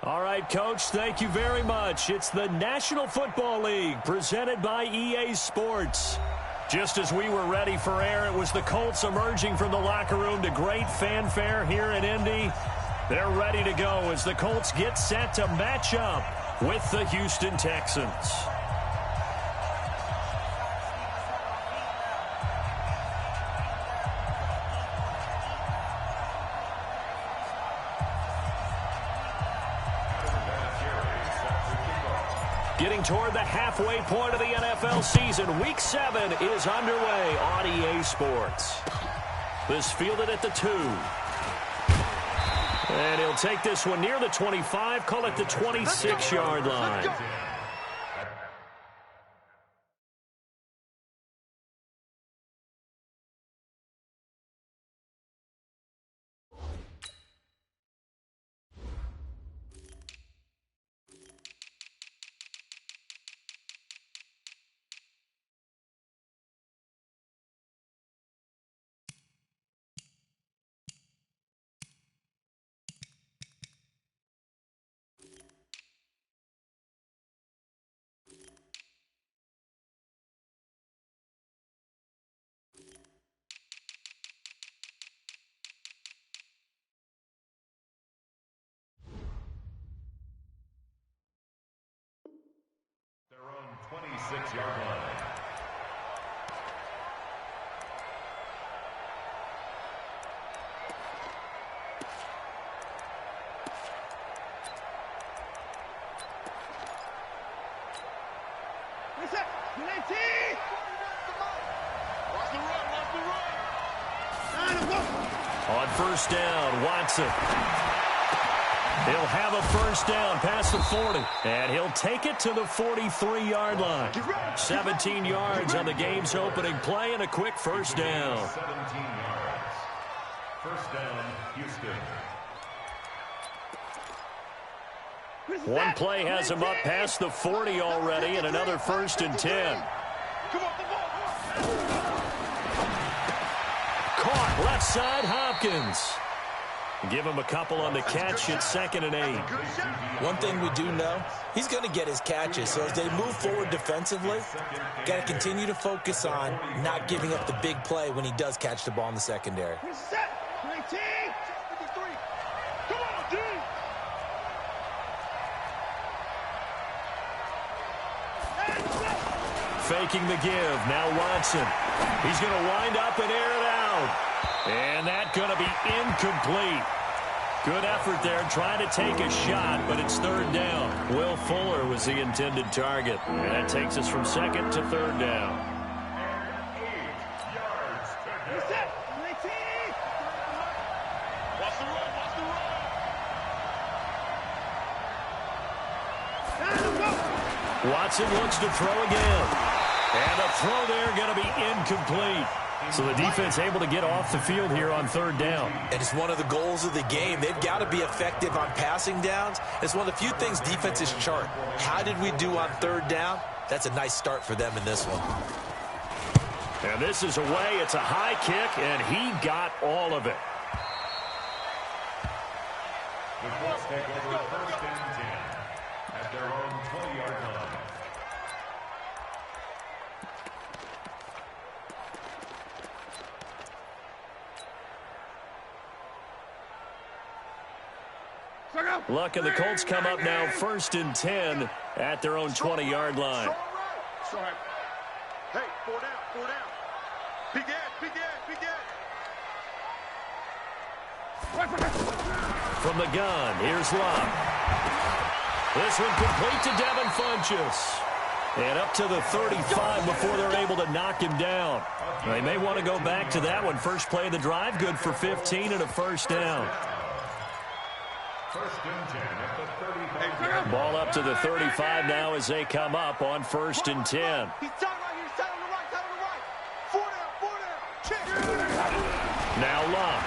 All right, Coach, thank you very much. It's the National Football League presented by EA Sports. Just as we were ready for air, it was the Colts emerging from the locker room to great fanfare here in Indy. They're ready to go as the Colts get set to match up with the Houston Texans. Getting toward the halfway point of the NFL season, Week 7 is underway on EA Sports. This fielded at the 2. And he'll take this one near the 25, call it the 26-yard line. Their own 26-yard line. On first down, Watson. He'll have a first down past the 40, and he'll take it to the 43-yard line. 17 yards on the game's opening play and a quick first down. 17 yards. First down, Houston. One play has him up past the 40 already, and another 1st and 10. Caught left side, Hopkins. Give him a couple on the catch at 2nd and 8. One thing we do know, he's going to get his catches. So as they move forward defensively, got to continue to focus on not giving up the big play when he does catch the ball in the secondary. Faking the give. Now Watson. He's going to wind up and air it out. And that's going to be incomplete. Good effort there trying to take a shot, but it's 3rd down. Will Fuller was the intended target. And that takes us from 2nd to 3rd down. And 8 yards. Watch the run, watch the run. Watson looks to throw again. And the throw there going to be incomplete. So the defense able to get off the field here on 3rd down. And it's one of the goals of the game. They've got to be effective on passing downs. It's one of the few things defenses chart. How did we do on 3rd down? That's a nice start for them in this one. And this is away. It's a high kick, and he got all of it. The Colts take over 1st and 10 at their own 20-yard line. Luck and the Colts come up now 1st and 10 at their own 20-yard line. Hey, 4 down, 4 down. Begin. From the gun, here's Luck. This one complete to Devin Funchess. And up to the 35 before they're able to knock him down. They may want to go back to that one. First play of the drive, good for 15 and a first down. 1st and 10 at the 35. Ball up to the 35 now as they come up on 1st and 10. He's tight right here. He's tight on the right. 4 down. Check. Now Luck.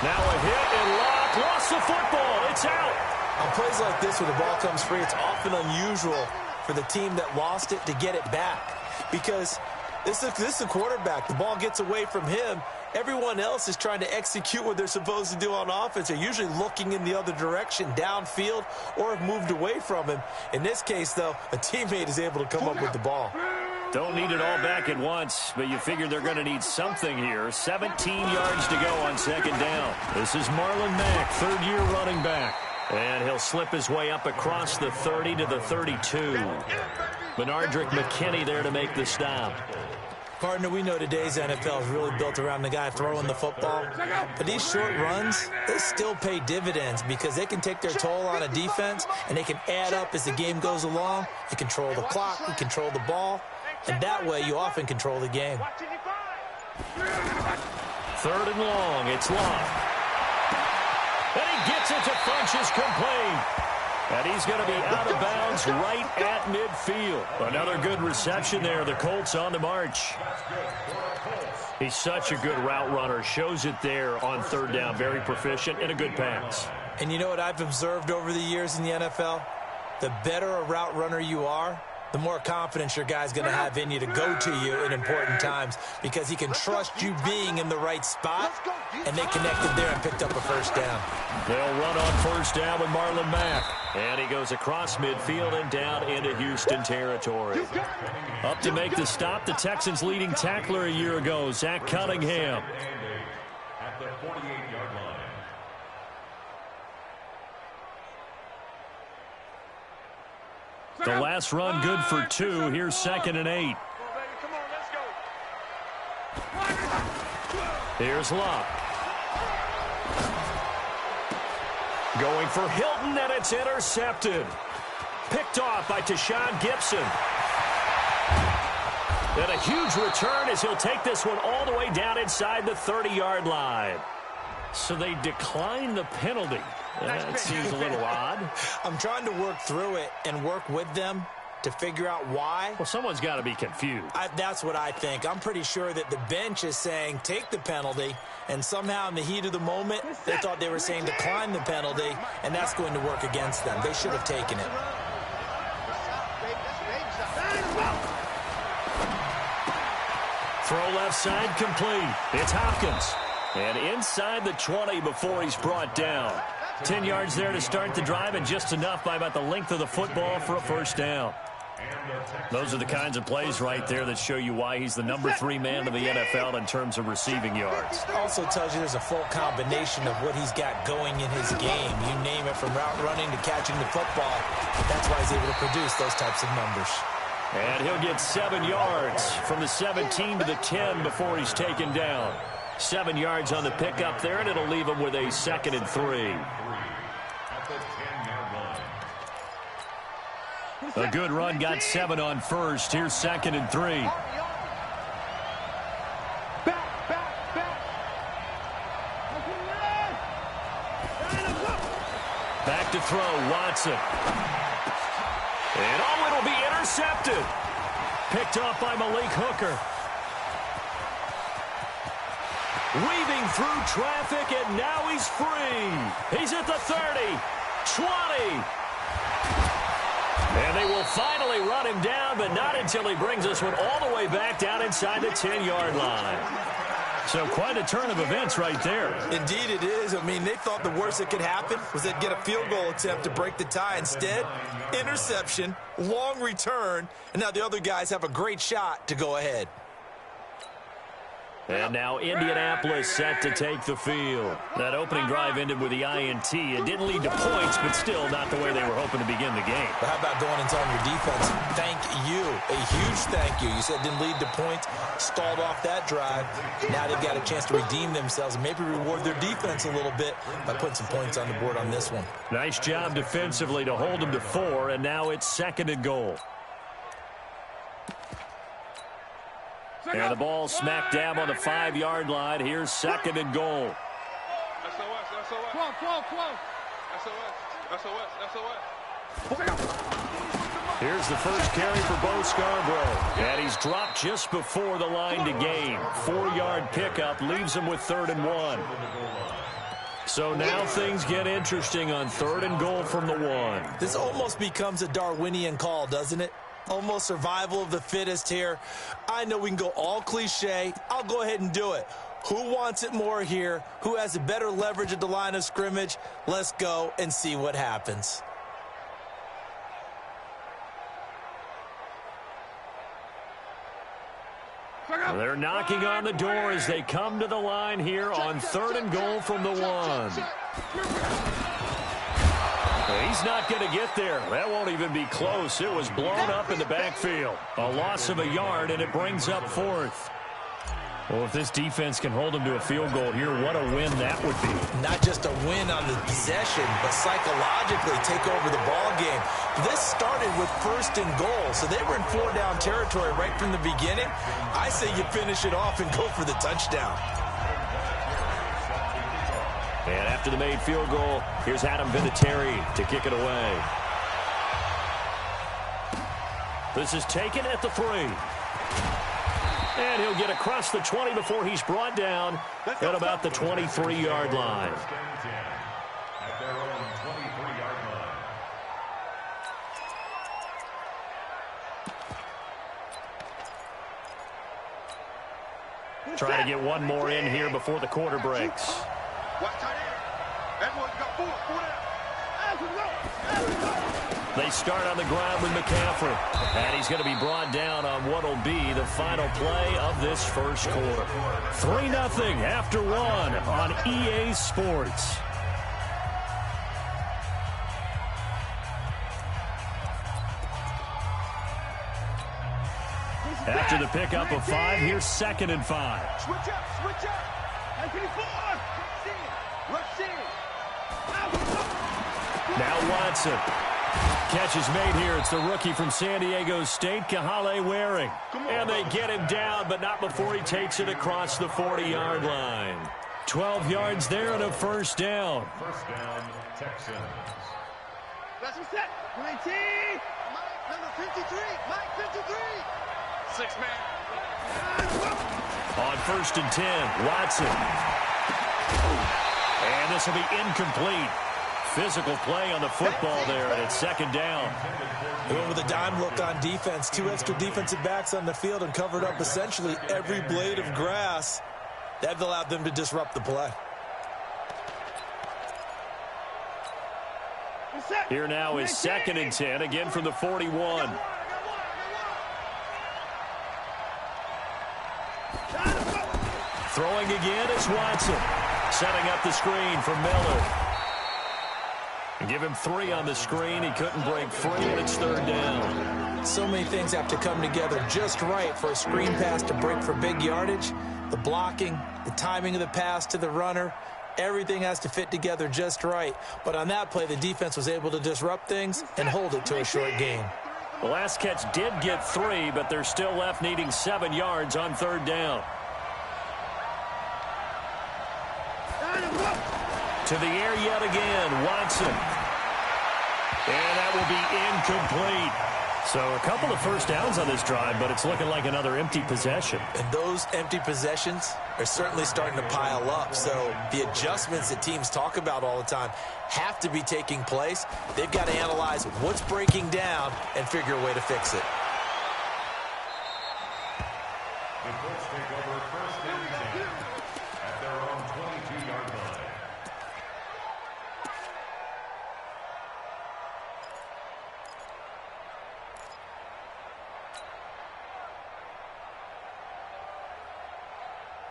Now a hit, and Luck lost the football. It's out. On plays like this where the ball comes free, it's often unusual for the team that lost it to get it back. Because this is a quarterback. The ball gets away from him, Everyone else is trying to execute what they're supposed to do on offense. They're usually looking in the other direction, downfield, or have moved away from him. In this case, though, a teammate is able to come up with the ball. Don't need it all back at once, but you figure they're going to need something here. 17 yards to go on second down. This is Marlon Mack, third-year running back. And he'll slip his way up across the 30 to the 32. Benardrick McKinney there to make the stop. Partner, we know today's NFL is really built around the guy throwing the football. But these short runs, they still pay dividends because they can take their toll on a defense, and they can add up as the game goes along. You control the clock, you control the ball, and that way you often control the game. Third and long, it's Love. And he gets it to Funchess complete. And he's going to be out of bounds right at midfield. Another good reception there. The Colts on the march. He's such a good route runner. Shows it there on third down. Very proficient and a good pass. And you know what I've observed over the years in the NFL? The better a route runner you are, the more confidence your guy's going to have in you to go to you in important times because he can trust you being in the right spot, and they connected there and picked up a first down. They'll run on first down with Marlon Mack. And he goes across midfield and down into Houston territory. Up to make the stop, the Texans' leading tackler a year ago, Zach Cunningham. At the 48-yard line. The last run good for 2. Here's 2nd and 8. Here's Love. Going for Hilton, and it's intercepted. Picked off by Tashawn Gibson. And a huge return as he'll take this one all the way down inside the 30-yard line. So they decline the penalty. That seems a little odd. I'm trying to work through it and work with them to figure out why. Well, someone's got to be confused. That's what I think. I'm pretty sure that the bench is saying take the penalty, and somehow in the heat of the moment, they thought they were saying decline the penalty, and that's going to work against them. They should have taken it. Throw left side complete. It's Hopkins. And inside the 20 before he's brought down. 10 yards there to start the drive, and just enough by about the length of the football for a first down. Those are the kinds of plays right there that show you why he's the number 3 man of the NFL in terms of receiving yards. Also tells you there's a full combination of what he's got going in his game. You name it, from route running to catching the football. That's why he's able to produce those types of numbers. And he'll get 7 yards from the 17 to the 10 before he's taken down. 7 yards on the pickup there, and it'll leave him with a 2nd and 3. A good run, got 7 on first. Here's 2nd and 3. Back to throw, Watson. And oh, it'll be intercepted. Picked off by Malik Hooker. Weaving through traffic, and now he's free. He's at the 30, 20. And they will finally run him down, but not until he brings this one all the way back down inside the 10-yard line. So quite a turn of events right there. Indeed it is. I mean, they thought the worst that could happen was they'd get a field goal attempt to break the tie. Instead, interception, long return, and now the other guys have a great shot to go ahead. And now Indianapolis set to take the field. That opening drive ended with the INT. It didn't lead to points, but still not the way they were hoping to begin the game. But how about going and telling your defense, thank you, a huge thank you. You said it didn't lead to points, stalled off that drive. Now they've got a chance to redeem themselves and maybe reward their defense a little bit by putting some points on the board on this one. Nice job defensively to hold them to 4, and now it's 2nd and goal. And the ball smack dab on the 5-yard line. Here's 2nd and goal. Here's the first carry for Bo Scarborough. And he's dropped just before the line to gain. 4-yard pickup leaves him with 3rd and 1. So now things get interesting on 3rd and goal from the 1. This almost becomes a Darwinian call, doesn't it? Almost survival of the fittest here. I know we can go all cliche. I'll go ahead and do it. Who wants it more here? Who has a better leverage at the line of scrimmage? Let's go and see what happens. They're knocking on the door as they come to the line here on 3rd and goal from the 1. He's not going to get there. That won't even be close. It was blown up in the backfield. A loss of a yard, and it brings up 4th. Well, if this defense can hold them to a field goal here, what a win that would be. Not just a win on the possession, but psychologically take over the ball game. This started with 1st and goal, so they were in 4-down territory right from the beginning. I say you finish it off and go for the touchdown. And after the made field goal, here's Adam Vinatieri to kick it away. This is taken at the 3. And he'll get across the 20 before he's brought down at about the 23-yard line. At their own 23-yard line. Try to get one more in here before the quarter breaks. Watch tight end. Everyone's got 4 down. They start on the ground with McCaffrey. And he's going to be brought down on what will be the final play of this first quarter. 3-0 after 1 on EA Sports. After the pickup of 5, here's 2nd and 5. Switch up, switch up. 94. Now Watson. Catch is made here. It's the rookie from San Diego State, Kahale Waring. And they get him down, but not before he takes it across the 40-yard line. 12 yards there and a 1st down. 1st down, Texans. Let's reset. 19. Mike, number 53. Mike, 53. 6 man. On 1st and 10, Watson. And this will be incomplete. Physical play on the football there, and it's 2nd down. They went with a dime look on defense. 2 extra defensive backs on the field and covered up essentially every blade of grass. That allowed them to disrupt the play. Here now is 2nd and 10, again from the 41. Throwing again is Watson. Setting up the screen for Miller. Give him 3 on the screen. He couldn't break free, and it's 3rd down. So many things have to come together just right for a screen pass to break for big yardage. The blocking, the timing of the pass to the runner, everything has to fit together just right. But on that play, the defense was able to disrupt things and hold it to a short gain. The last catch did get 3, but they're still left needing 7 yards on 3rd down. To the air yet again, Watson. And that will be incomplete. So a couple of 1st downs on this drive, but it's looking like another empty possession. And those empty possessions are certainly starting to pile up. So the adjustments that teams talk about all the time have to be taking place. They've got to analyze what's breaking down and figure a way to fix it. The Colts take over 1st and 10 at their own 22-yard line.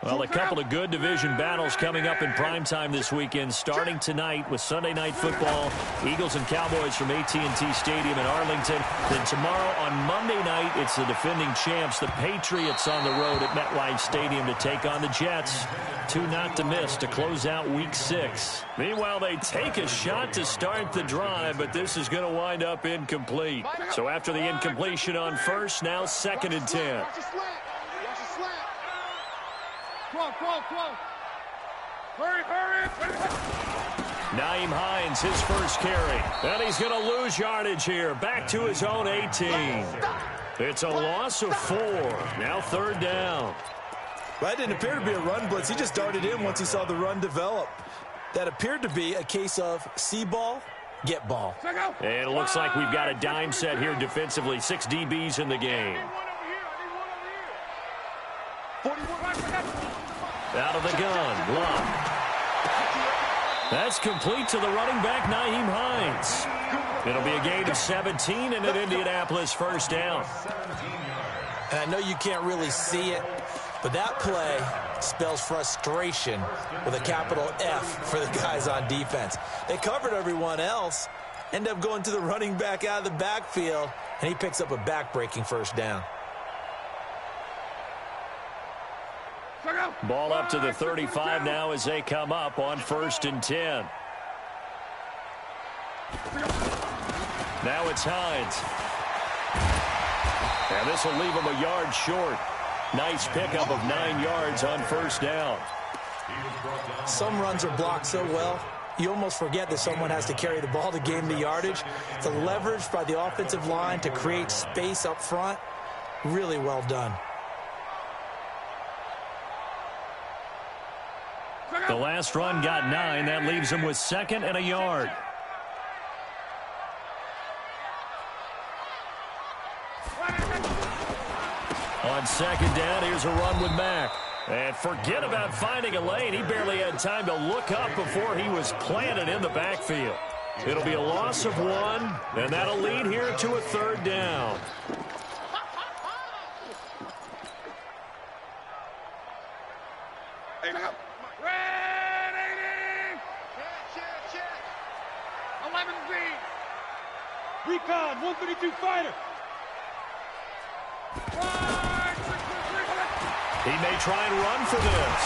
Well, a couple of good division battles coming up in primetime this weekend, starting tonight with Sunday Night Football, Eagles and Cowboys from AT&T Stadium in Arlington. Then tomorrow on Monday night, it's the defending champs, the Patriots, on the road at MetLife Stadium to take on the Jets. 2 not to miss to close out Week 6. Meanwhile, they take a shot to start the drive, but this is going to wind up incomplete. So after the incompletion on 1st, now 2nd and 10. Watch the slant. Watch the slant. Come on. Hurry. Naeem Hines, his first carry. And he's going to lose yardage here. Back to his own 18. It's a loss of 4. Now 3rd down. That didn't appear to be a run blitz. He just darted in once he saw the run develop. That appeared to be a case of see ball, get ball. And it looks like we've got a dime set here defensively. 6 DBs in the game. Out of the gun, Love. That's complete to the running back, Nyheim Hines. It'll be a gain of 17 and an Indianapolis first down. And I know you can't really see it, but that play spells frustration with a capital F for the guys on defense. They covered everyone else, end up going to the running back out of the backfield, and he picks up a back-breaking first down. Ball up to the 35 now as they come up on 1st and 10. Now it's Hines. And this will leave him a yard short. Nice pickup of 9 yards on first down. Some runs are blocked so well, you almost forget that someone has to carry the ball to gain the yardage. The leverage by the offensive line to create space up front, really well done. The last run got 9. That leaves him with 2nd and a yard. On 2nd down, here's a run with Mack. And forget about finding a lane. He barely had time to look up before he was planted in the backfield. It'll be a loss of 1, and that'll lead here to a 3rd down. Recon, 132 fighter. He may try and run for this.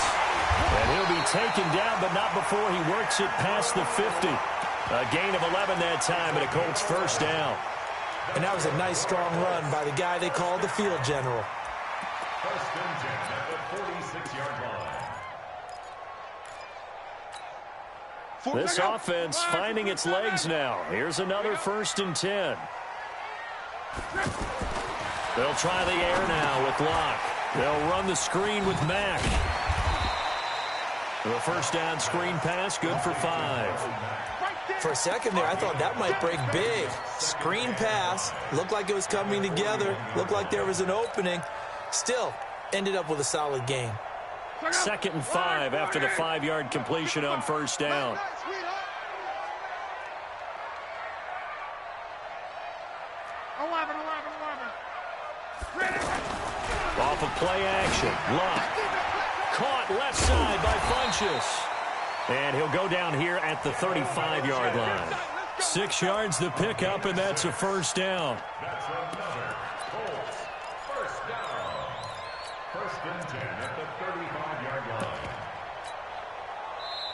And he'll be taken down, but not before he works it past the 50. A gain of 11 that time, and a Colts first down. And that was a nice, strong run by the guy they call the field general. 1st and 10 at the 46-yard line. This offense finding its legs now. Here's another 1st and 10. They'll try the air now with Locke. They'll run the screen with Mack. The first down screen pass, good for 5. For a second there, I thought that might break big. Screen pass, looked like it was coming together, looked like there was an opening. Still, ended up with a solid game. 2nd and 5 after the 5-yard completion on first down. Off of play action, Locke. Caught left side by Funchess. And he'll go down here at the 35-yard line. 6 yards to pick up, and that's a first down. That's another Colts first down. 1st and 10 at the 35-yard line.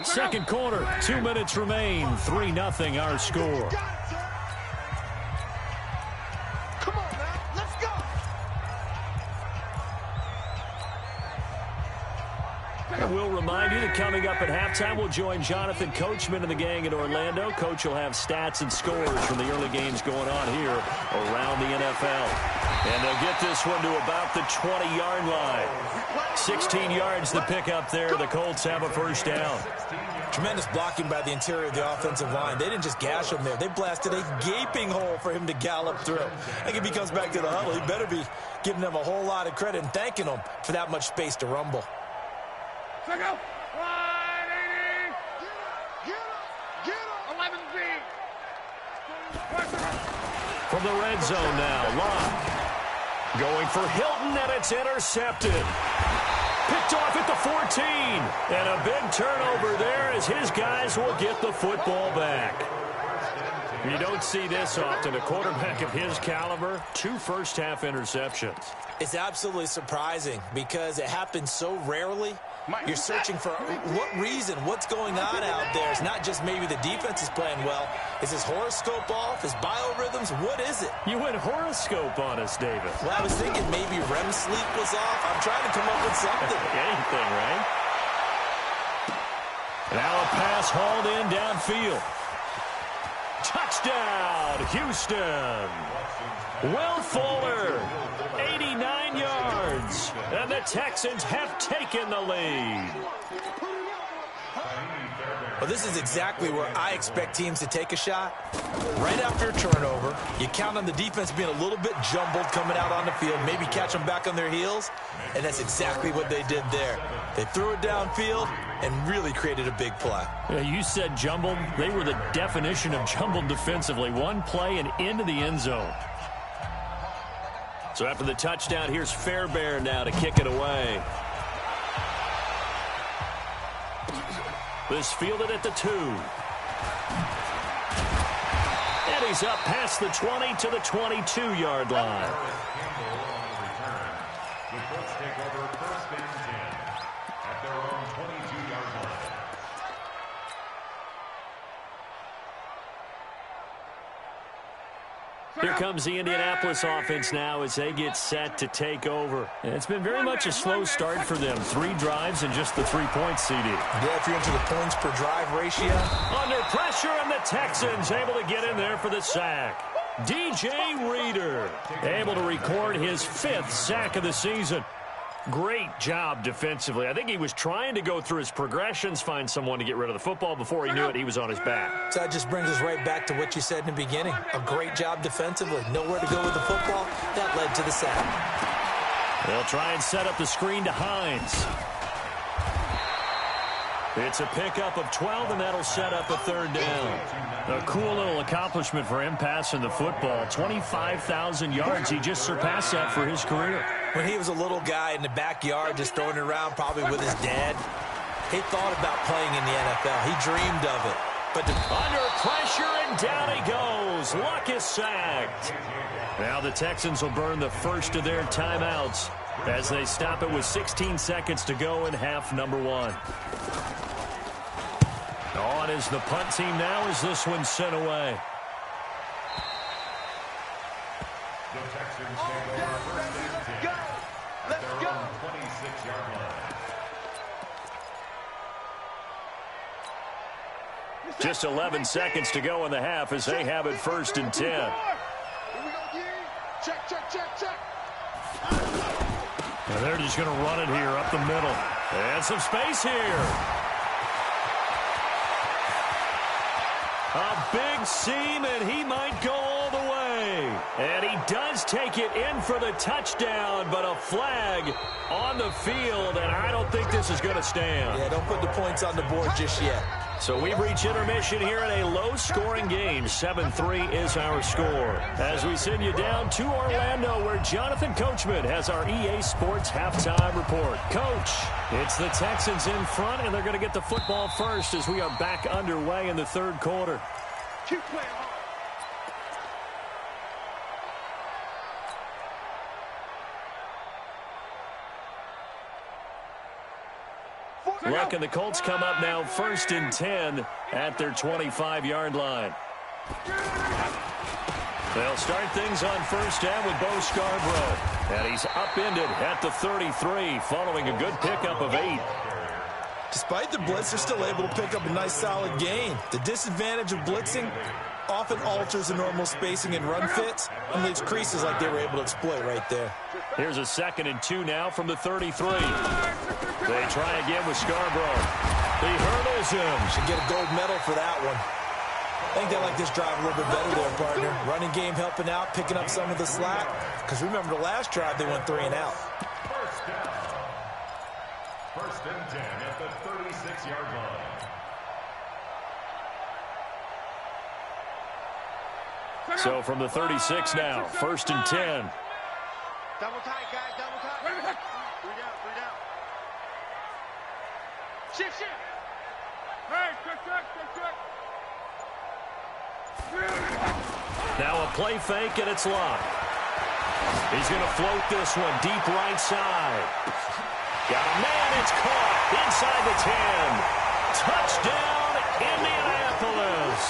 Second quarter, 2 minutes remain. 3-0 our score. Come on, man. Let's go. And we'll remind you that coming up at halftime, we'll join Jonathan Coachman and the gang in Orlando. Coach will have stats and scores from the early games going on here around the NFL. And they'll get this one to about the 20-yard line. 16 yards to pick up there. The Colts have a first down. Tremendous blocking by the interior of the offensive line. They didn't just gash him there. They blasted a gaping hole for him to gallop through. I think if he comes back to the huddle, he better be giving them a whole lot of credit and thanking them for that much space to rumble. Check out. 180. Get him. 11B. From the red zone now, Locke. Going for Hilton, and it's intercepted. Picked off at the 14. And a big turnover there as his guys will get the football back. You don't see this often. A quarterback of his caliber, 2 first-half interceptions. It's absolutely surprising because it happens so rarely. You're searching for what reason, what's going on out there. It's not just maybe the defense is playing well. Is his horoscope off? His biorhythms? What is it? You went horoscope on us, David. Well, I was thinking maybe REM sleep was off. I'm trying to come up with something. Anything, right? Now a pass hauled in downfield. Touchdown, Houston. Will Fuller, 89 yards, and the Texans have taken the lead. Well, this is exactly where I expect teams to take a shot. Right after a turnover, you count on the defense being a little bit jumbled coming out on the field, maybe catch them back on their heels, and that's exactly what they did there. They threw it downfield and really created a big play. Yeah, you said jumbled. They were the definition of jumbled defensively. One play and into the end zone. So after the touchdown, here's Fairbairn now to kick it away. This fielded at the 2. And he's up past the 20 to the 22-yard line. The Colts take over first and 10 at their own 22-yard line. Here comes the Indianapolis offense now as they get set to take over. And it's been very much a slow start for them. 3 drives and just the 3 points, CD. Yeah, if you're into the points per drive ratio. Under pressure, and the Texans able to get in there for the sack. DJ Reader able to record his 5th sack of the season. Great job defensively. I think he was trying to go through his progressions, find someone to get rid of the football. Before he knew it, he was on his back. So that just brings us right back to what you said in the beginning. A great job defensively. Nowhere to go with the football. That led to the sack. They'll try and set up the screen to Hines. It's a pickup of 12, and that'll set up a 3rd down. A cool little accomplishment for him passing the football. 25,000 yards. He just surpassed that for his career. When he was a little guy in the backyard just throwing it around probably with his dad, he thought about playing in the NFL. He dreamed of it. But under pressure, and down he goes. Luck is sacked. Now the Texans will burn the first of their timeouts as they stop it with 16 seconds to go in half number 1. On is the punt team now as this one's sent away. The Texans take over first and 10 at their own 26-yard line. Just 11 seconds to go in the half as they have it first and 10. Here we go, check, check, check, check. And they're just going to run it here up the middle. And some space here. A big seam, and he might go all the way. And he does take it in for the touchdown, but a flag on the field, and I don't think this is going to stand. yeah, don't put the points on the board just yet. So we've reached intermission here in a low-scoring game. 7-3 is our score. As we send you down to Orlando, where Jonathan Coachman has our EA Sports halftime report. Coach, it's the Texans in front, and they're going to get the football first as we are back underway in the 3rd quarter. Keep playing hard. Luck and the Colts come up now first and 10 at their 25-yard line. They'll start things on first down with Bo Scarborough. And he's upended at the 33 following a good pickup of 8. Despite the blitz, they're still able to pick up a nice solid gain. The disadvantage of blitzing often alters the normal spacing and run fits and leaves creases like they were able to exploit right there. Here's a 2nd and 2 now from the 33. They try again with Scarborough. He hurdles him. Should get a gold medal for that one. I think they like this drive a little bit better there, partner. Running game helping out, picking up some of the slack. Because remember, the last drive, they went 3 and out. First down. First and 10 at the 36-yard line. So from the 36 now, first and 10. Double tight, guys, double tight. 3 down, 3 down. Shift, shift. Hey, check. Now a play fake, and it's locked. He's going to float this one deep right side. Got a man, it's caught inside the 10. Touchdown, Indianapolis.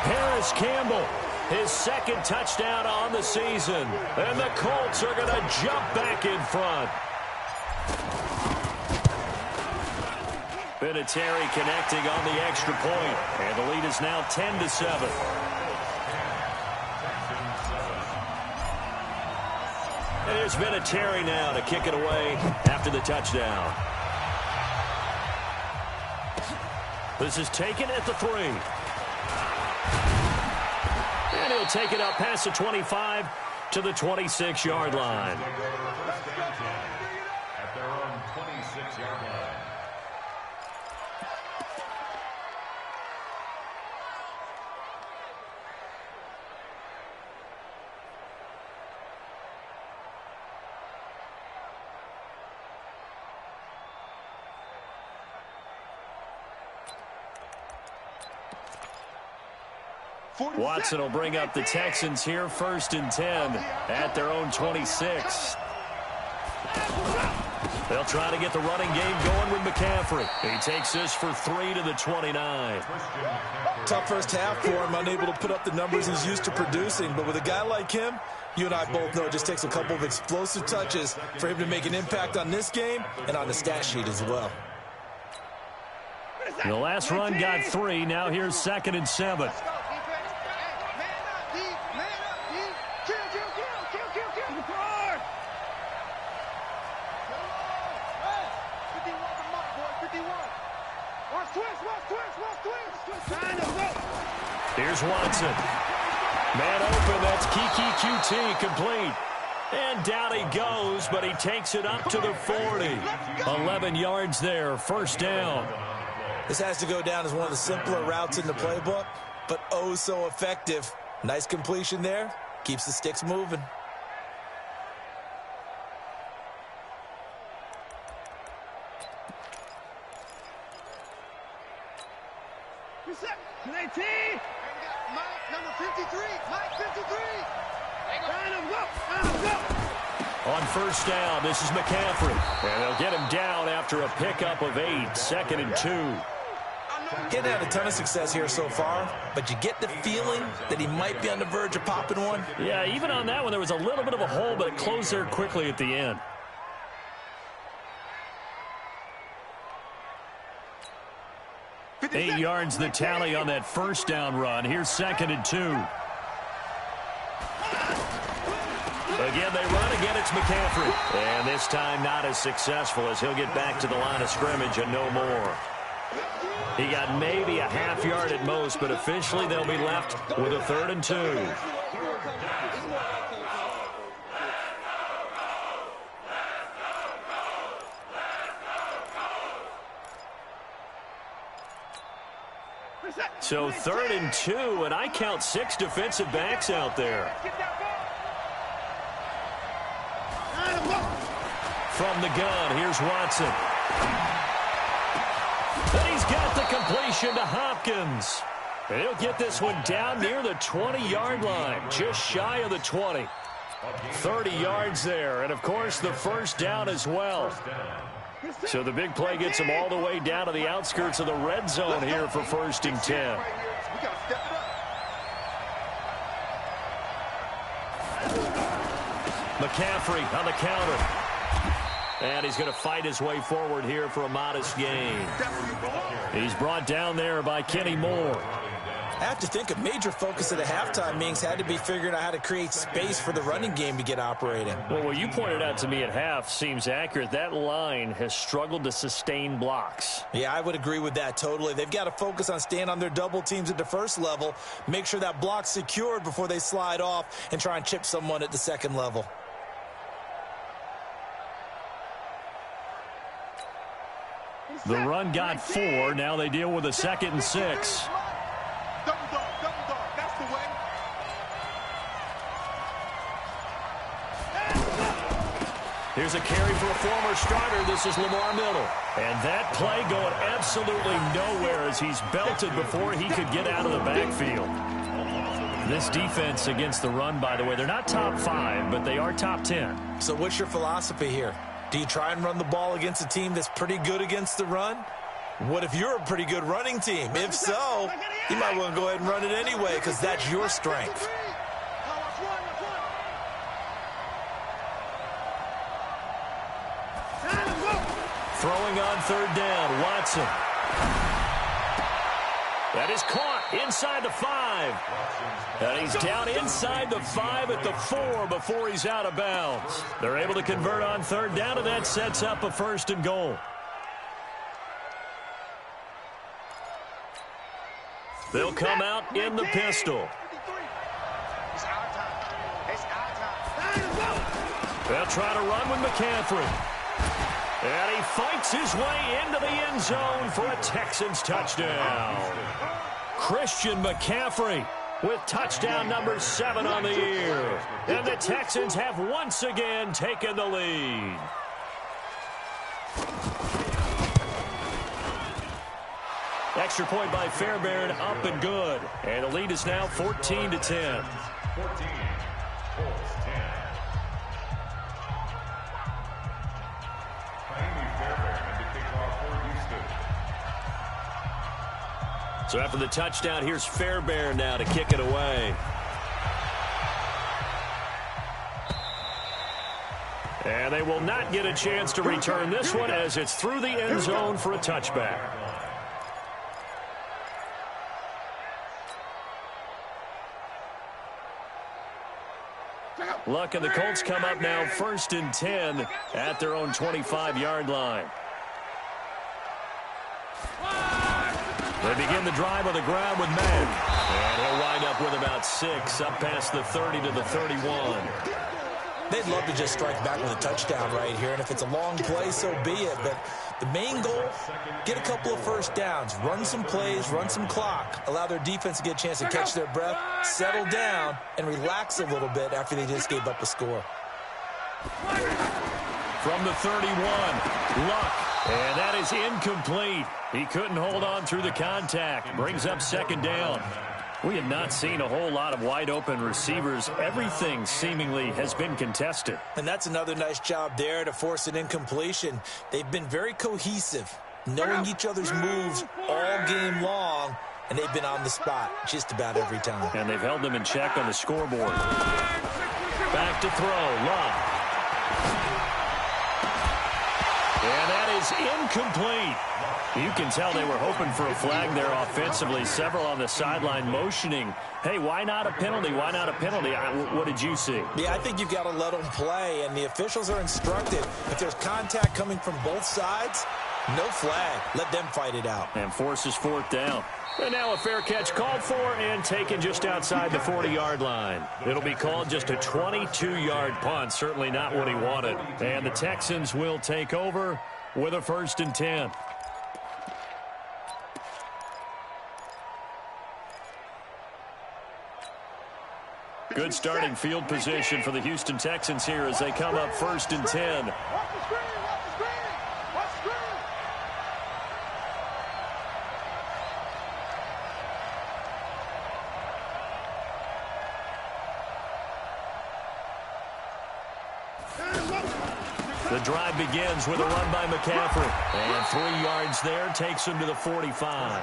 Paris Campbell, his 2nd touchdown on the season. And the Colts are going to jump back in front. Vinatieri connecting on the extra point. And the lead is now 10-7. And here's Vinatieri now to kick it away after the touchdown. This is taken at the 3. And he'll take it up past the 25 to the 26-yard line. At their own 26-yard line. Watson will bring up the Texans here, 1st and 10 at their own 26. They'll try to get the running game going with McCaffrey. He takes this for 3 to the 29. Tough first half for him, unable to put up the numbers he's used to producing. But with a guy like him, you and I both know it just takes a couple of explosive touches for him to make an impact on this game and on the stat sheet as well. The last run got 3. Now here's 2nd and 7. Here's Watson. Man open, that's Kiki QT complete. And down he goes, but he takes it up to the 40. 11 yards there, 1st down. This has to go down as one of the simpler routes in the playbook, but oh so effective. Nice completion there. Keeps the sticks moving. On 1st down, this is McCaffrey. And they'll get him down after a pickup of 8. 2nd and 2. Getting had a ton of success here so far, but you get the feeling that he might be on the verge of popping one. Yeah, even on that one, there was a little bit of a hole, but it closed there quickly at the end. Eight yards the tally on that 1st down run. Here's 2nd and 2. Again, they run. Again, it's McCaffrey. And this time not as successful as he'll get back to the line of scrimmage and no more. He got maybe a half yard at most, but officially they'll be left with a 3rd and 2. So 3rd and 2, and I count 6 defensive backs out there. From the gun, here's Watson. And he's got the completion to Hopkins. And he'll get this one down near the 20-yard line, just shy of the 20. 30 yards there, and of course the 1st down as well. So the big play gets him all the way down to the outskirts of the red zone here for 1st and 10. McCaffrey on the counter. And he's going to fight his way forward here for a modest gain. He's brought down there by Kenny Moore. I have to think a major focus of the halftime meetings had to be figuring out how to create space for the running game to get operating. Well, what you pointed out to me at half seems accurate. That line has struggled to sustain blocks. Yeah, I would agree with that totally. They've got to focus on staying on their double teams at the 1st level, make sure that block's secured before they slide off and try and chip someone at the 2nd level. The run got 4. Now they deal with a 2nd and 6. Double dog, that's the way. Here's a carry for a former starter. This is Lamar Miller. And that play going absolutely nowhere as he's belted before he could get out of the backfield. This defense against the run, by the way, they're not top 5, but they are top 10. So what's your philosophy here? Do you try and run the ball against a team that's pretty good against the run? What if you're a pretty good running team? If so, you might want to go ahead and run it anyway because that's your strength. Throwing on 3rd down, Watson. That is caught inside the 5. And he's down inside the 5 at the 4 before he's out of bounds. They're able to convert on 3rd down, and that sets up a 1st and goal. They'll come out in the pistol. It's our time. It's our time. They'll try to run with McCaffrey. And he fights his way into the end zone for a Texans touchdown. Christian McCaffrey with touchdown number 7 on the year. And the Texans have once again taken the lead. Extra point by Fairbairn, up and good. And the lead is now 14-10. 14, Colts 10. So after the touchdown, here's Fairbairn now to kick it away. And they will not get a chance to return this one as it's through the end zone for a touchback. Luck and the Colts come up now 1st and 10 at their own 25-yard line. They begin the drive on the ground with men. And he'll wind up with about 6, up past the 30 to the 31. They'd love to just strike back with a touchdown right here, and if it's a long play, so be it. But the main goal, get a couple of first downs, run some plays, run some clock, allow their defense to get a chance to catch their breath, settle down, and relax a little bit after they just gave up a score. From the 31, Luck, and that is incomplete. He couldn't hold on through the contact. Brings up 2nd down. We have not seen a whole lot of wide-open receivers. Everything seemingly has been contested. And that's another nice job there to force an incompletion. They've been very cohesive, knowing each other's moves all game long, and they've been on the spot just about every time. And they've held them in check on the scoreboard. Back to throw, Luck. And that is incomplete. You can tell they were hoping for a flag there offensively. Several on the sideline motioning, hey, why not a penalty? Why not a penalty? What did you see? Yeah, I think you've got to let them play, and the officials are instructed. If there's contact coming from both sides, no flag. Let them fight it out. And forces 4th down. And now a fair catch called for and taken just outside the 40-yard line. It'll be called just a 22-yard punt. Certainly not what he wanted. And the Texans will take over with a 1st and 10. Good starting field position for the Houston Texans here as they come up 1st and 10. Watch the screen, watch the screen, watch the screen. The drive begins with a run by McCaffrey. And 3 yards there takes him to the 45.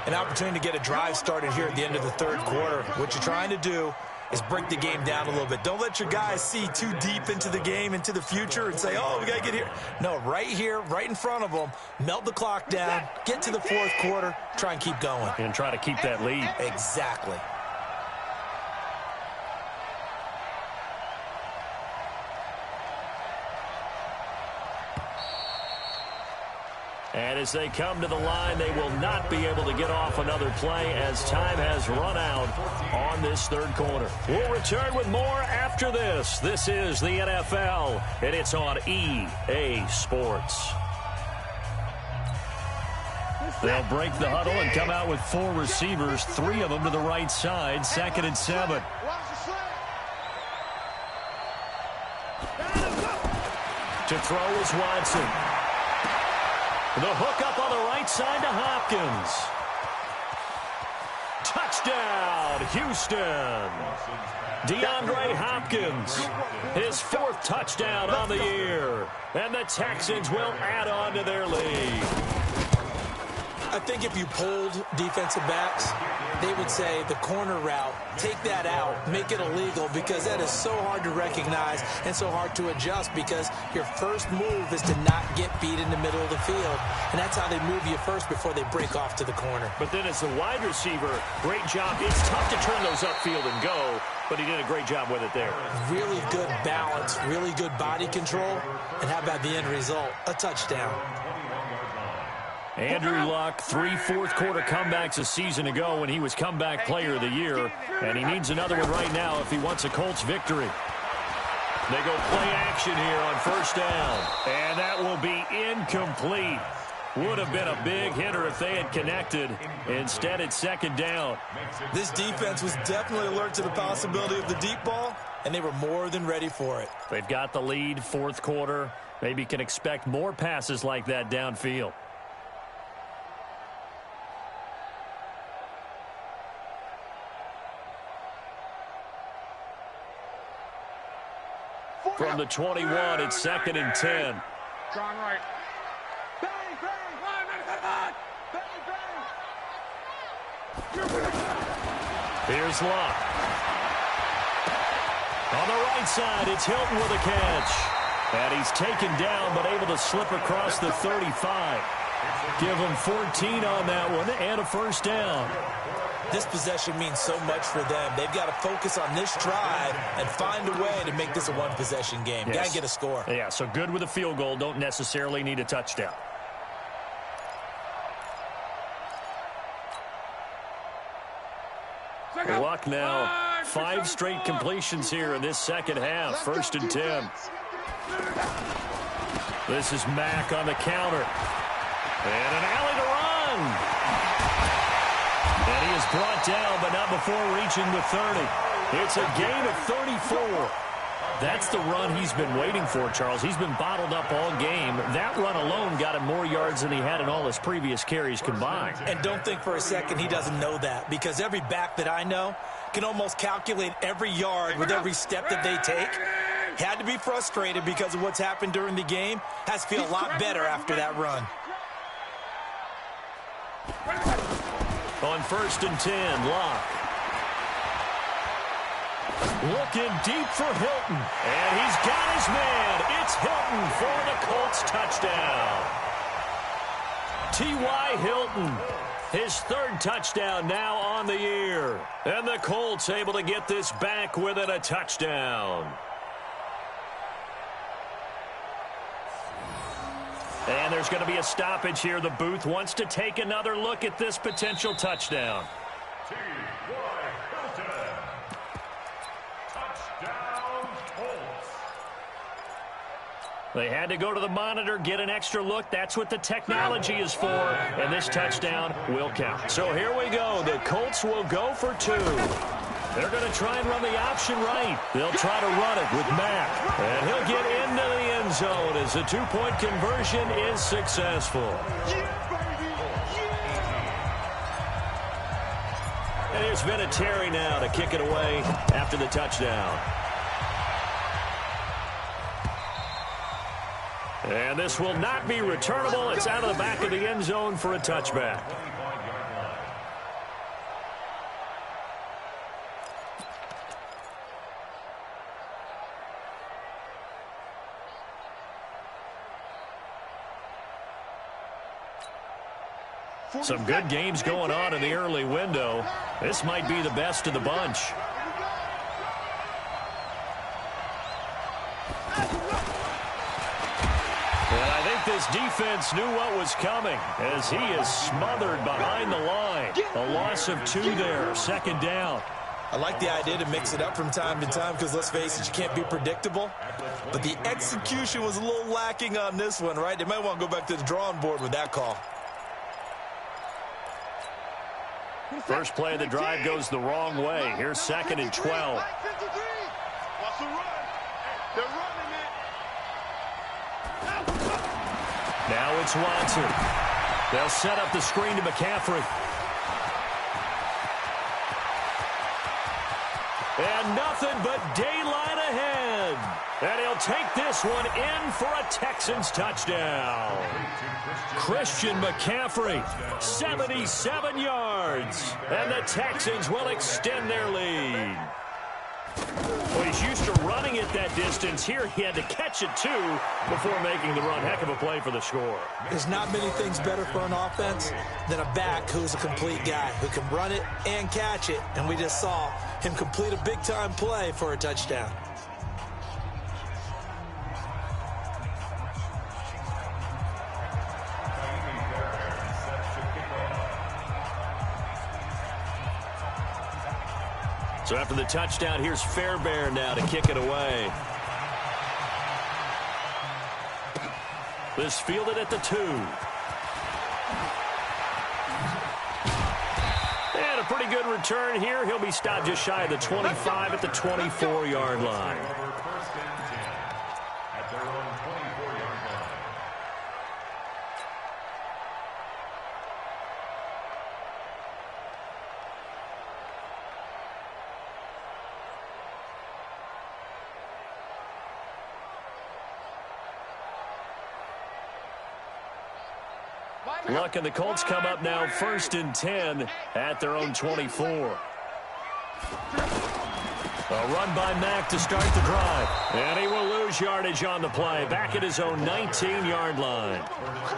An opportunity to get a drive started here at the end of the 3rd quarter. What you're trying to do is break the game down a little bit. Don't let your guys see too deep into the game, into the future, and say, oh, we got to get here. No, right here, right in front of them, melt the clock down, get to the 4th quarter, try and keep going. And try to keep that lead. Exactly. And as they come to the line, they will not be able to get off another play as time has run out on this 3rd quarter. We'll return with more after this. This is the NFL, and it's on EA Sports. They'll break the huddle and come out with 4 receivers, 3 of them to the right side, 2nd and 7. To throw is Watson. The hook up on the right side to Hopkins. Touchdown, Houston. DeAndre Hopkins, his 4th touchdown on the year. And the Texans will add on to their lead. I think if you polled defensive backs, they would say the corner route, take that out, make it illegal, because that is so hard to recognize and so hard to adjust, because your first move is to not get beat in the middle of the field. And that's how they move you first before they break off to the corner. But then as the wide receiver, great job. It's tough to turn those upfield and go, but he did a great job with it there. Really good balance, really good body control. And how about the end result? A touchdown. Andrew Luck, 3 fourth-quarter comebacks a season ago when he was comeback player of the year, and he needs another one right now if he wants a Colts victory. They go play action here on first down, and that will be incomplete. Would have been a big hitter if they had connected. Instead, it's second down. This defense was definitely alert to the possibility of the deep ball, and they were more than ready for it. They've got the lead, fourth quarter. Maybe can expect more passes like that downfield. From the 21, it's second and 10. Strong right. Bang, bang. Bang, bang. Here's Luck. On the right side, it's Hilton with a catch. And he's taken down, but able to slip across the 35. Give him 14 on that one and a first down. This possession means so much for them. They've got to focus on this drive and find a way to make this a one-possession game. Yes. Got to get a score. Yeah, so good with a field goal. Don't necessarily need a touchdown. Luck now. 5 straight completions here in this second half. First and 10. This is Mack on the counter. And an alley to run. And he is brought down, but not before reaching the 30. It's a gain of 34. That's the run he's been waiting for, Charles. He's been bottled up all game. That run alone got him more yards than he had in all his previous carries combined. And don't think for a second he doesn't know that, because every back that I know can almost calculate every yard with every step that they take. Had to be frustrated because of what's happened during the game. Has to feel a lot better after that run. On first and 10, Luck. Looking deep for Hilton. And he's got his man. It's Hilton for the Colts touchdown. T.Y. Hilton, his 3rd touchdown now on the year. And the Colts able to get this back within a touchdown. And there's going to be a stoppage here. The booth wants to take another look at this potential touchdown. T.Y. Hilton. Touchdown, Colts. They had to go to the monitor, get an extra look. That's what the technology is for. And this touchdown will count. So here we go. The Colts will go for 2. They're going to try and run the option right. They'll try to run it with Mack. And he'll get into the end zone as the 2-point conversion is successful. And here's Vinatieri now to kick it away after the touchdown. And this will not be returnable. It's out of the back of the end zone for a touchback. Some good games going on in the early window. This might be the best of the bunch. And I think this defense knew what was coming as he is smothered behind the line. A loss of 2 there, second down. I like the idea to mix it up from time to time because, let's face it, you can't be predictable. But the execution was a little lacking on this one, right? They might want to go back to the drawing board with that call. First play of the drive goes the wrong way. Here's second and 12. Watch the run. They're running it. Now it's Watson. They'll set up the screen to McCaffrey. And nothing but daylight ahead. And he'll take this one in for a Texans touchdown. Christian McCaffrey, 77 yards. And the Texans will extend their lead. Well, he's used to running it that distance. Here he had to catch it, too, before making the run. Heck of a play for the score. There's not many things better for an offense than a back who's a complete guy, who can run it and catch it. And we just saw him complete a big-time play for a touchdown. So after the touchdown, here's Fairbairn now to kick it away. This fielded at the 2. And a pretty good return here. He'll be stopped just shy of the 25 at the 24-yard line. First and 10 at their own 24-yard line. Luck and the Colts come up now first and 10 at their own 24. A run by Mack to start the drive. And he will lose yardage on the play. Back at his own 19-yard line.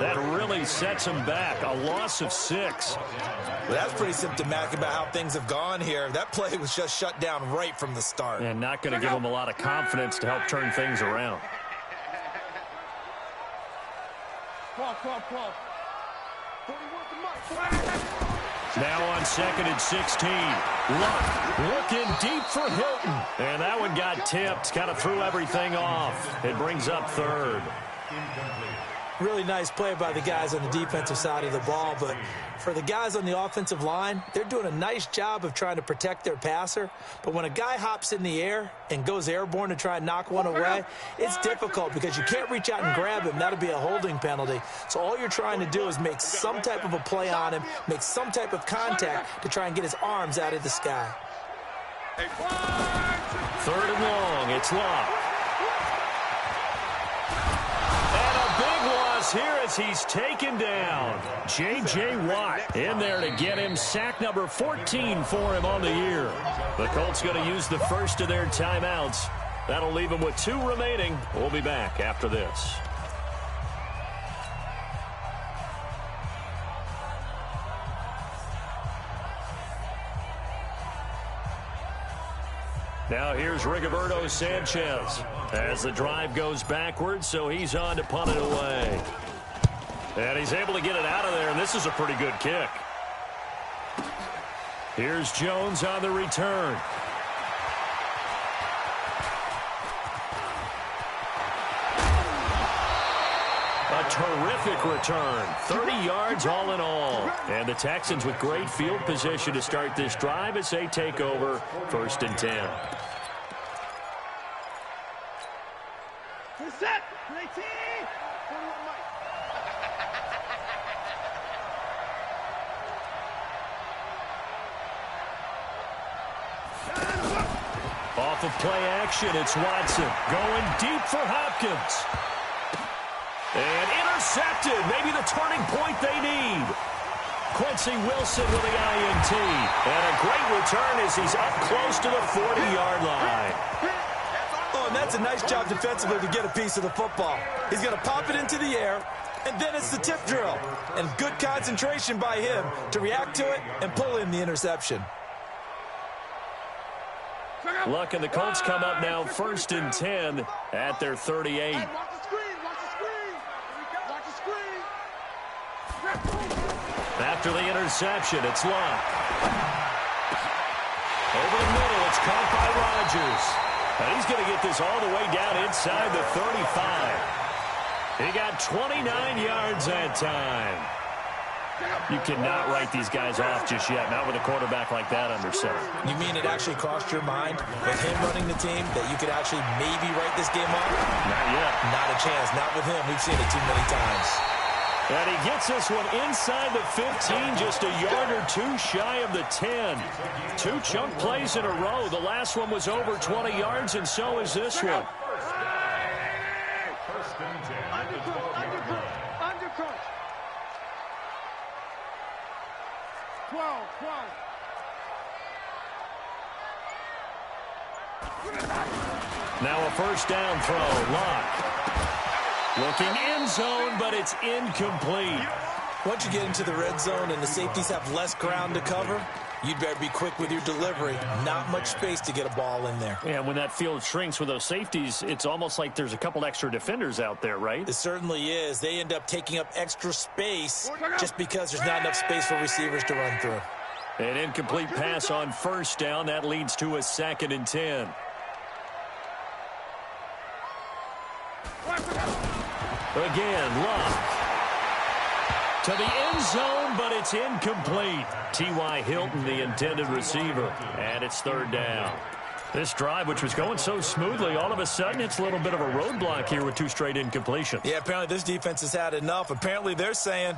That really sets him back. A loss of 6. Well, that's pretty symptomatic about how things have gone here. That play was just shut down right from the start. And not going to give him a lot of confidence to help turn things around. Now on 2nd and 16. Luck looking deep for Hilton. And that one got tipped. Kind of threw everything off. It brings up 3rd. Really nice play by the guys on the defensive side of the ball, but for the guys on the offensive line, they're doing a nice job of trying to protect their passer. But when a guy hops in the air and goes airborne to try and knock one away, it's difficult because you can't reach out and grab him. That'll be a holding penalty. So all you're trying to do is make some type of a play on him, make some type of contact to try and get his arms out of the sky. 3rd and long. It's Luck. Here as he's taken down. J.J. Watt in there to get him. Sack number 14 for him on the year. The Colts going to use the first of their timeouts. That'll leave them with 2 remaining. We'll be back after this. Now here's Rigoberto Sanchez as the drive goes backwards, so he's on to punt it away. And he's able to get it out of there, and this is a pretty good kick. Here's Jones on the return. A terrific return. 30 yards all in all. And the Texans with great field position to start this drive as they take over 1st and 10. Set. Play team. Off of play action, it's Watson going deep for Hopkins. And intercepted. Maybe the turning point they need. Quincy Wilson with the INT. And a great return as he's up close to the 40-yard line. Oh, and that's a nice job defensively to get a piece of the football. He's going to pop it into the air, and then it's the tip drill. And good concentration by him to react to it and pull in the interception. Luck and the Colts come up now 1st and 10 at their 38. Watch the screen. Watch the screen. Watch the screen. After the interception, it's Luck. Over the middle, it's caught by Rodgers. And he's going to get this all the way down inside the 35. He got 29 yards that time. You cannot write these guys off just yet, not with a quarterback like that under center. You mean it actually crossed your mind with him running the team that you could actually maybe write this game off? Not yet. Not a chance. Not with him. We've seen it too many times. And he gets this one inside the 15, just a yard or 2 shy of the 10. 2 chunk plays in a row. The last one was over 20 yards, and so is this one. Undercrunch. 12. Now a first down throw. Luck. Looking end zone, but it's incomplete. Once you get into the red zone and the safeties have less ground to cover, you'd better be quick with your delivery. Not much space to get a ball in there. And when that field shrinks with those safeties, it's almost like there's a couple extra defenders out there, right? It certainly is. They end up taking up extra space just because there's not enough space for receivers to run through. An incomplete pass on first down. That leads to a 2nd and 10. Again, Love. To the end zone, but it's incomplete. T.Y. Hilton, the intended receiver. And it's 3rd down. This drive, which was going so smoothly, all of a sudden it's a little bit of a roadblock here with 2 straight incompletions. Yeah, apparently this defense has had enough. Apparently they're saying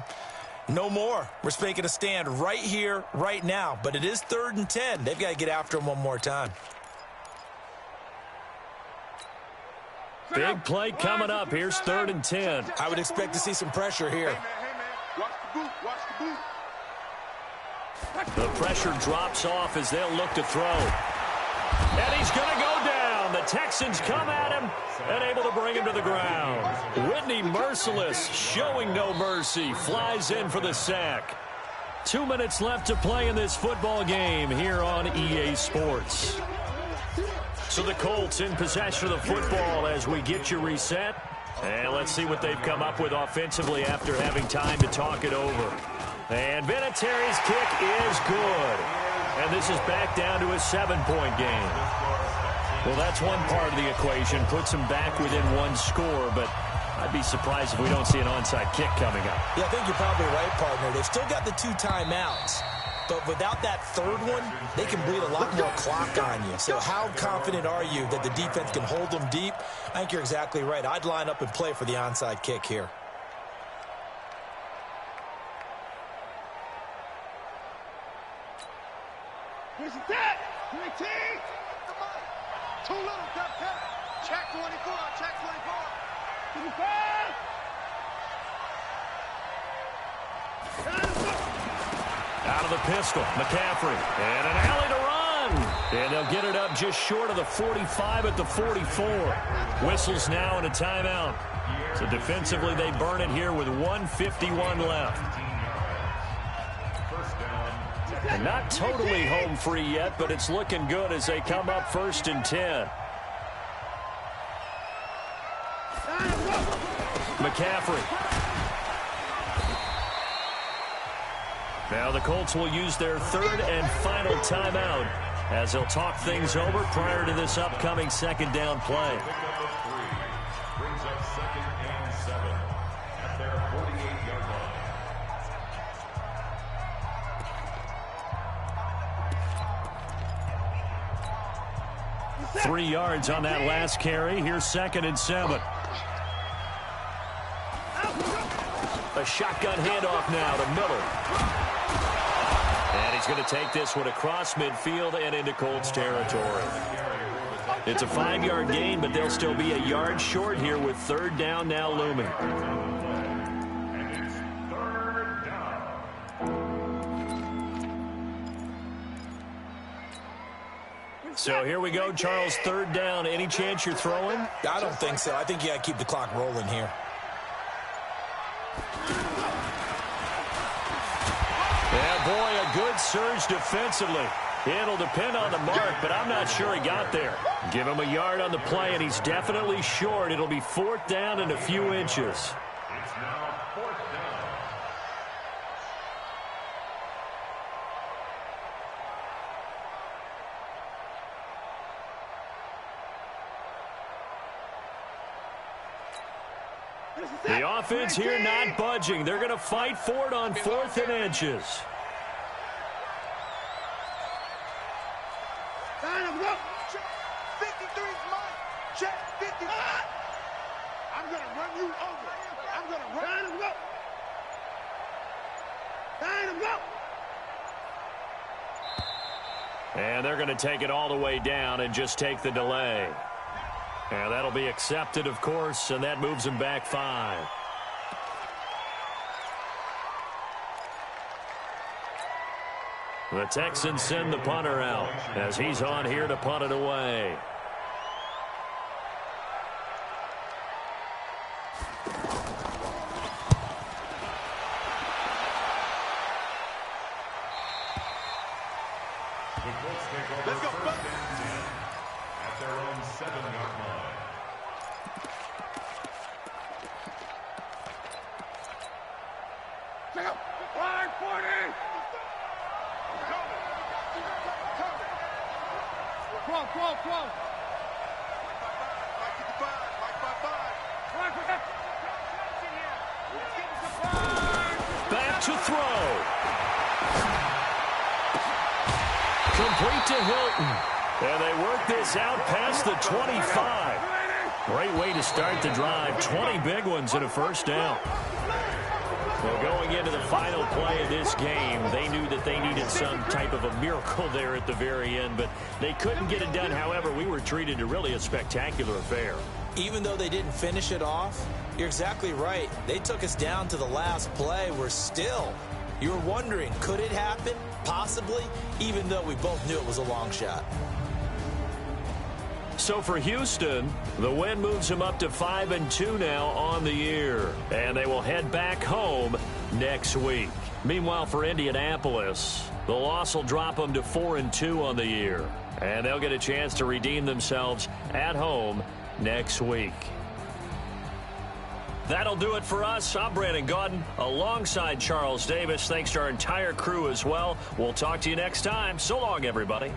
no more. We're making a stand right here, right now. But it is 3rd and 10. They've got to get after him one more time. Big play coming up. Here's 3rd and 10. I would expect to see some pressure here. Hey, man, watch the boot, watch the boot. The pressure drops off as they'll look to throw. And he's going to go down. The Texans come at him and able to bring him to the ground. Whitney Merciless, showing no mercy, flies in for the sack. 2 minutes left to play in this football game here on EA Sports. So the Colts in possession of the football as we get you reset. And let's see what they've come up with offensively after having time to talk it over. And Vinatieri's kick is good. And this is back down to a 7-point game. Well, that's one part of the equation. Puts them back within 1 score, but I'd be surprised if we don't see an onside kick coming up. Yeah, I think you're probably right, partner. They've still got the 2 timeouts. But without that 3rd one, they can bleed a lot more clock on you. So how confident are you that the defense can hold them deep? I think you're exactly right. I'd line up and play for the onside kick here. Here's the tag. 19. 2 little, check 24, check 24. Out of the pistol, McCaffrey, and an alley to run. And they'll get it up just short of the 45 at the 44. Whistles now and a timeout. So defensively, they burn it here with 1:51 left. And not totally home free yet, but it's looking good as they come up 1st and 10. McCaffrey. Now the Colts will use their 3rd and final timeout as they'll talk things over prior to this upcoming 2nd down play. Brings up 2nd and 7 at their 48-yard line. 3 yards on that last carry. Here's 2nd and 7. A shotgun handoff now to Miller. And he's going to take this one across midfield and into Colts territory. It's a 5-yard gain, but they'll still be a yard short here with 3rd down now looming. And it's 3rd down. So here we go, Charles, 3rd down. Any chance you're throwing? I don't think so. I think you got to keep the clock rolling here. Yeah, boy, a good surge defensively. It'll depend on the mark, but I'm not sure he got there. Give him a yard on the play, and he's definitely short. It'll be 4th down and a few inches. It's now 4th down. The offense here not budging. They're going to fight for it on 4th and inches. Check 53's mine. Check 50. I'm going to run you over. I'm going to run him up. Line him up. And they're going to take it all the way down and just take the delay. And that'll be accepted, of course, and that moves him back 5. The Texans send the punter out as he's on here to punt it away. Let's go. At their own 7-yard line. Check out. Line 40. Back to throw. Complete to Hilton. And they work this out past the 25. Great way to start the drive. 20 big ones and a first down. Well, going into the final play of this game, they knew that they needed some type of a miracle there at the very end, but they couldn't get it done. However, we were treated to really a spectacular affair. Even though they didn't finish it off, you're exactly right. They took us down to the last play. You were wondering, could it happen? Possibly, even though we both knew it was a long shot. So for Houston, the win moves them up to 5-2 now on the year. And they will head back home next week. Meanwhile, for Indianapolis, the loss will drop them to 4-2 on the year. And they'll get a chance to redeem themselves at home next week. That'll do it for us. I'm Brandon Gaudin alongside Charles Davis. Thanks to our entire crew as well. We'll talk to you next time. So long, everybody.